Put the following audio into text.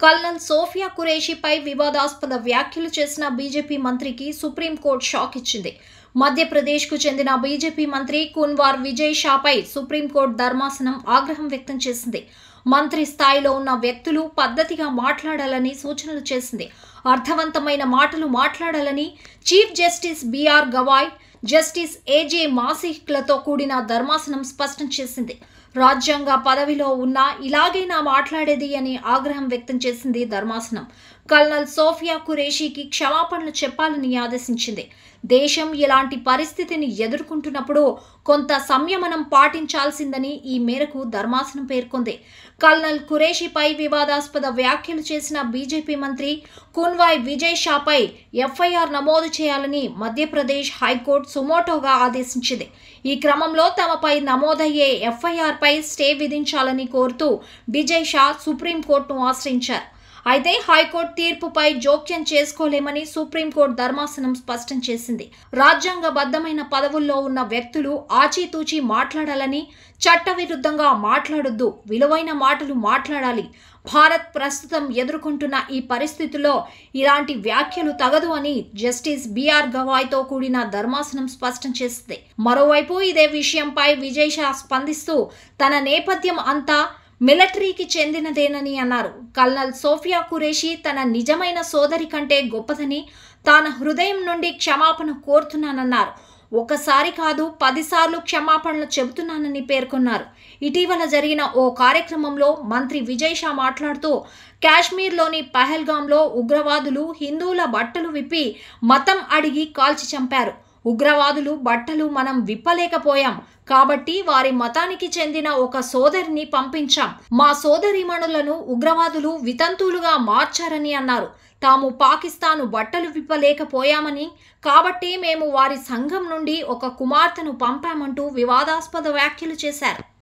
Colonel Sophia ఖురేషీపై వివాదాస్పద వ్యాఖ్యలు చేసిన బీజేపీ మంత్రికి సుప్రీంకోర్టు షాక్ ఇచ్చింది. మధ్యప్రదేశ్కు చెందిన బీజేపీ మంత్రి కున్వార్ విజయ్ షాపై సుప్రీంకోర్టు ధర్మాసనం ఆగ్రహం వ్యక్తం చేసింది. మంత్రి స్థాయిలో ఉన్న వ్యక్తులు పద్ధతిగా మాట్లాడాలని సూచనలు చేసింది. అర్థవంతమైన మాటలు మాట్లాడాలని chief justice B R Gavai, justice A J మాసిక్లతో కూడిన ధర్మాసనం స్పష్టం చేసింది. రాజ్యాంగ పదవిలో ఉన్న ఇలాగైనా మాట్లాడేది అని ఆగ్రహం వ్యక్తం చేసింది ధర్మాసనం. కల్నల్ సోఫియా ఖురేషీకి క్షమాపణలు చెప్పాలని ఆదేశించింది. దేశం ఇలాంటి పరిస్థితిని ఎదుర్కొంటున్నప్పుడు కొంత సంయమనం పాటించాల్సిందని ఈ మేరకు ధర్మాసనం పేర్కొంది. కల్నల్ ఖురేషీపై వివాదాస్పద వ్యాఖ్యలు చేసిన బీజేపీ మంత్రి కున్వాయ్ విజయ్ షాపై ఎఫ్ఐఆర్ నమోదు చేయాలని మధ్యప్రదేశ్ హైకోర్టు సుమోటోగా ఆదేశించింది. ఈ క్రమంలో తమపై నమోదయ్యే ఎఫ్ఐఆర్పై స్టే విధించాలని కోరుతూ విజయ్ షా సుప్రీంకోర్టును ఆశ్రయించారు. అయితే హైకోర్టు తీర్పుపై జోక్యం చేసుకోలేమని సుప్రీంకోర్టు ధర్మాసనం స్పష్టం చేసింది. రాజ్యాంగబద్ధమైన పదవుల్లో ఉన్న వ్యక్తులు ఆచితూచి మాట్లాడాలని, చట్టవిరుద్ధంగా మాట్లాడొద్దు, విలువైన మాటలు మాట్లాడాలి. భారత్ ప్రస్తుతం ఎదుర్కొంటున్న ఈ పరిస్థితుల్లో ఇలాంటి వ్యాఖ్యలు తగదు అని జస్టిస్ బిఆర్ గవాయ్తో కూడిన ధర్మాసనం స్పష్టం చేసింది. మరోవైపు ఇదే విషయంపై విజయ్ షా స్పందిస్తూ తన నేపథ్యం అంతా మిలిటరీకి చెందినదేనని అన్నారు. కల్నల్ సోఫియా ఖురేషీ తన నిజమైన సోదరి కంటే గొప్పదని, తాను హృదయం నుండి క్షమాపణ కోరుతున్నానన్నారు. ఒకసారి కాదు 10 సార్లు క్షమాపణలు చెబుతున్నానని పేర్కొన్నారు. ఇటీవల జరిగిన ఓ కార్యక్రమంలో మంత్రి విజయ్ షా మాట్లాడుతూ కాశ్మీర్లోని పహల్గాంలో ఉగ్రవాదులు హిందువుల బట్టలు విప్పి మతం అడిగి కాల్చి చంపారు. ఉగ్రవాదులు బట్టలు మనం విప్పలేకపోయాం కాబట్టి వారి మతానికి చెందిన ఒక సోదరిని పంపించాం. మా సోదరీమణులను ఉగ్రవాదులు వితంతువులుగా మార్చారని అన్నారు. తాము పాకిస్తాను బట్టలు విప్పలేకపోయామని, కాబట్టి మేము వారి సంఘం నుండి ఒక కుమార్తెను పంపామంటూ వివాదాస్పద వ్యాఖ్యలు చేశారు.